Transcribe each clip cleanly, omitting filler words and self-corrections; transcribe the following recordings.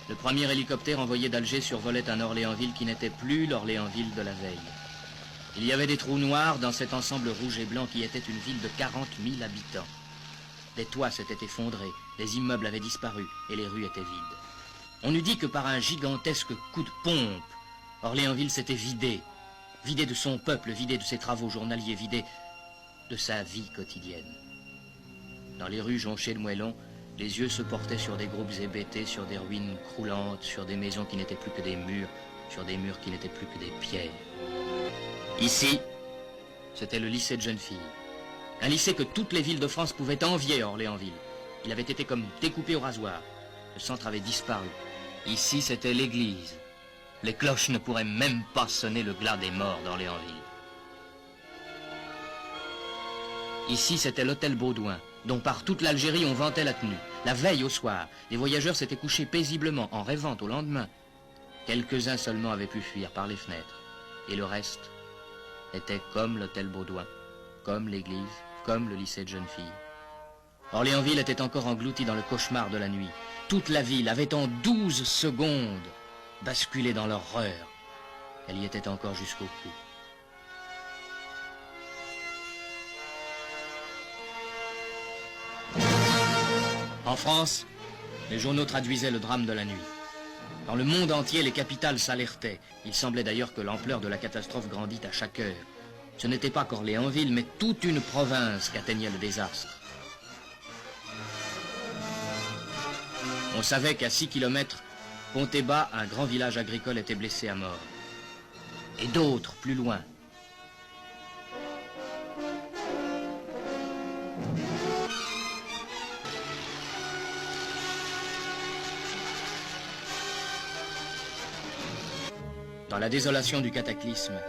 Le premier hélicoptère envoyé d'Alger survolait un Orléansville qui n'était plus l'Orléansville de la veille. Il y avait des trous noirs dans cet ensemble rouge et blanc qui était une ville de 40 000 habitants. Des toits s'étaient effondrés, les immeubles avaient disparu et les rues étaient vides. On eût dit que par un gigantesque coup de pompe, Orléansville s'était vidé de son peuple, vidé de ses travaux journaliers, vidé de sa vie quotidienne. Dans les rues jonchées de moellons, les yeux se portaient sur des groupes hébétés, sur des ruines croulantes, sur des maisons qui n'étaient plus que des murs, sur des murs qui n'étaient plus que des pierres. Ici, c'était le lycée de jeunes filles. Un lycée que toutes les villes de France pouvaient envier à Orléansville. Il avait été comme découpé au rasoir. Le centre avait disparu. Ici, c'était l'église. Les cloches ne pourraient même pas sonner le glas des morts d'Orléansville. Ici, c'était l'hôtel Baudouin, dont par toute l'Algérie on vantait la tenue. La veille au soir, les voyageurs s'étaient couchés paisiblement en rêvant au lendemain. Quelques-uns seulement avaient pu fuir par les fenêtres. Et le reste était comme l'hôtel Baudouin, comme l'église, comme le lycée de jeunes filles. Orléansville était encore englouti dans le cauchemar de la nuit. Toute la ville avait en 12 secondes basculé dans l'horreur. Elle y était encore jusqu'au cou. En France, les journaux traduisaient le drame de la nuit. Dans le monde entier, les capitales s'alertaient. Il semblait d'ailleurs que l'ampleur de la catastrophe grandit à chaque heure. Ce n'était pas qu'Orléansville, mais toute une province qu'atteignait le désastre. On savait qu'à 6 kilomètres, Ponthébat, un grand village agricole, était blessé à mort. Et d'autres, plus loin. Dans la désolation du cataclysme,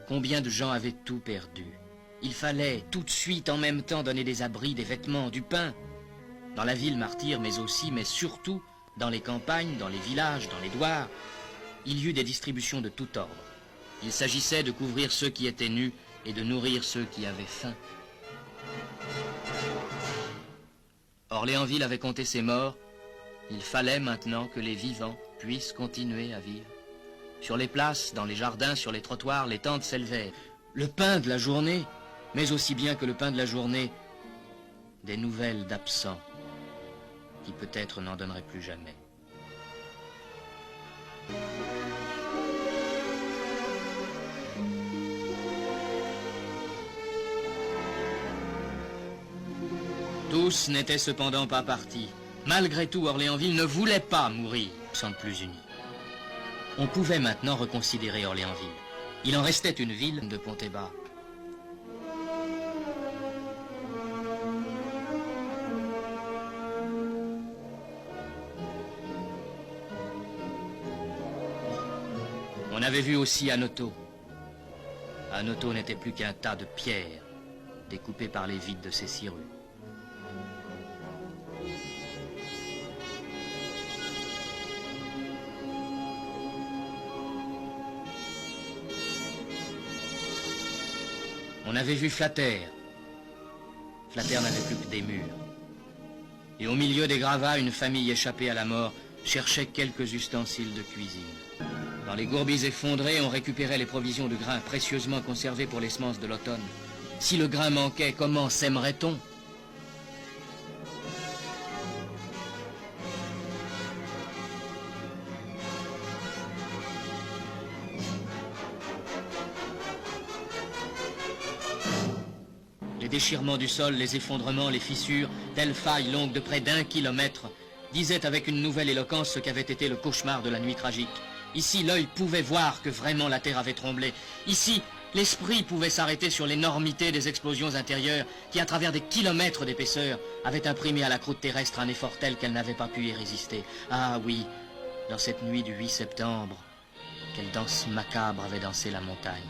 combien de gens avaient tout perdu? Il fallait tout de suite en même temps donner des abris, des vêtements, du pain. Dans la ville martyre, mais aussi, mais surtout, dans les campagnes, dans les villages, dans les douars, il y eut des distributions de tout ordre. Il s'agissait de couvrir ceux qui étaient nus et de nourrir ceux qui avaient faim. Orléansville avait compté ses morts. Il fallait maintenant que les vivants puissent continuer à vivre. Sur les places, dans les jardins, sur les trottoirs, les tentes s'élevaient. Le pain de la journée, mais aussi bien que le pain de la journée, des nouvelles d'absents qui peut-être n'en donneraient plus jamais. Tous n'étaient cependant pas partis. Malgré tout, Orléansville ne voulait pas mourir sans plus unis. On pouvait maintenant reconsidérer Orléansville. Il en restait une ville de Ponthébat. On avait vu aussi Anoto. Anoto n'était plus qu'un tas de pierres, découpées par les vides de ses 6 rues. On avait vu Flatter. Flatter n'avait plus que des murs. Et au milieu des gravats, une famille échappée à la mort cherchait quelques ustensiles de cuisine. Dans les gourbies effondrées, on récupérait les provisions de grains précieusement conservées pour les semences de l'automne. Si le grain manquait, comment sèmerait-on ? Les déchirements du sol, les effondrements, les fissures, telles failles longues de près d'1 kilomètre, disaient avec une nouvelle éloquence ce qu'avait été le cauchemar de la nuit tragique. Ici, l'œil pouvait voir que vraiment la terre avait tremblé. Ici, l'esprit pouvait s'arrêter sur l'énormité des explosions intérieures qui, à travers des kilomètres d'épaisseur, avaient imprimé à la croûte terrestre un effort tel qu'elle n'avait pas pu y résister. Ah oui, dans cette nuit du 8 septembre, quelle danse macabre avait dansé la montagne.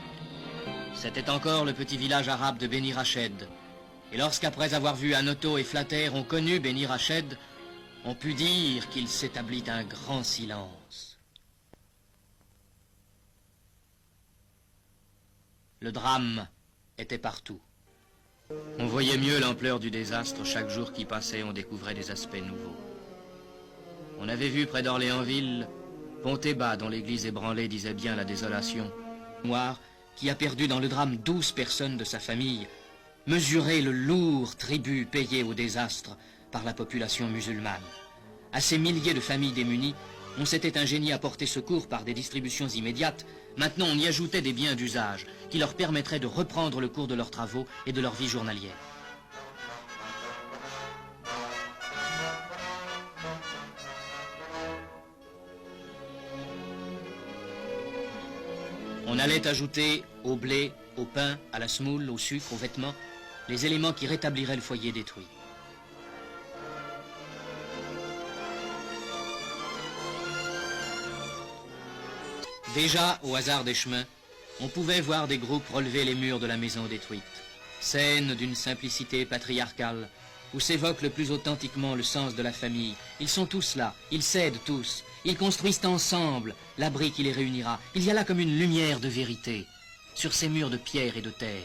C'était encore le petit village arabe de Beni Rached. Et lorsqu'après avoir vu Anoto et Flatter ont connu Beni Rached, on put dire qu'il s'établit un grand silence. Le drame était partout. On voyait mieux l'ampleur du désastre. Chaque jour qui passait, on découvrait des aspects nouveaux. On avait vu près d'Orléansville, Pont-et-Bas, dont l'église ébranlée disait bien la désolation. Noir, qui a perdu dans le drame 12 personnes de sa famille, mesurer le lourd tribut payé au désastre par la population musulmane. À ces milliers de familles démunies, on s'était ingénié à porter secours par des distributions immédiates. Maintenant, on y ajoutait des biens d'usage qui leur permettraient de reprendre le cours de leurs travaux et de leur vie journalière. On allait ajouter au blé, au pain, à la semoule, au sucre, aux vêtements, les éléments qui rétabliraient le foyer détruit. Déjà, au hasard des chemins, on pouvait voir des groupes relever les murs de la maison détruite. Scène d'une simplicité patriarcale, où s'évoque le plus authentiquement le sens de la famille. Ils sont tous là, ils s'aident tous, ils construisent ensemble l'abri qui les réunira. Il y a là comme une lumière de vérité. Sur ces murs de pierre et de terre,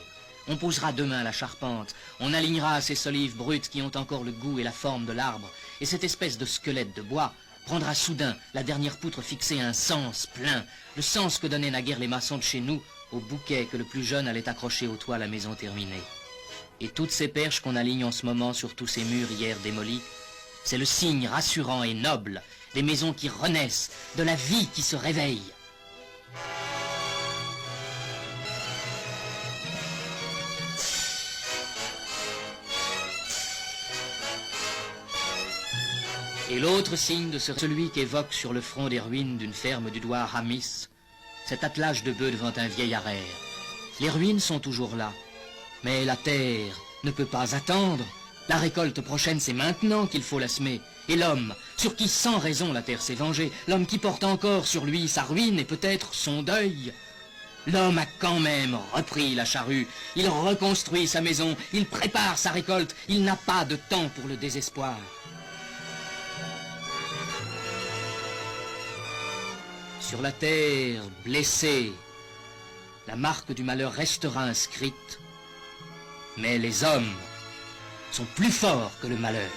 on posera demain la charpente, on alignera ces solives brutes qui ont encore le goût et la forme de l'arbre, et cette espèce de squelette de bois prendra soudain, la dernière poutre fixée, un sens plein, le sens que donnaient naguère les maçons de chez nous au bouquet que le plus jeune allait accrocher au toit à la maison terminée. Et toutes ces perches qu'on aligne en ce moment sur tous ces murs hier démolis, c'est le signe rassurant et noble des maisons qui renaissent, de la vie qui se réveille. Et l'autre signe de celui qu'évoque sur le front des ruines d'une ferme du Douar Hamis, cet attelage de bœufs devant un vieil araire. Les ruines sont toujours là, mais la terre ne peut pas attendre. La récolte prochaine, c'est maintenant qu'il faut la semer. Et l'homme, sur qui sans raison la terre s'est vengée, l'homme qui porte encore sur lui sa ruine et peut-être son deuil, l'homme a quand même repris la charrue, il reconstruit sa maison, il prépare sa récolte, il n'a pas de temps pour le désespoir. Sur la terre blessée, la marque du malheur restera inscrite, mais les hommes sont plus forts que le malheur.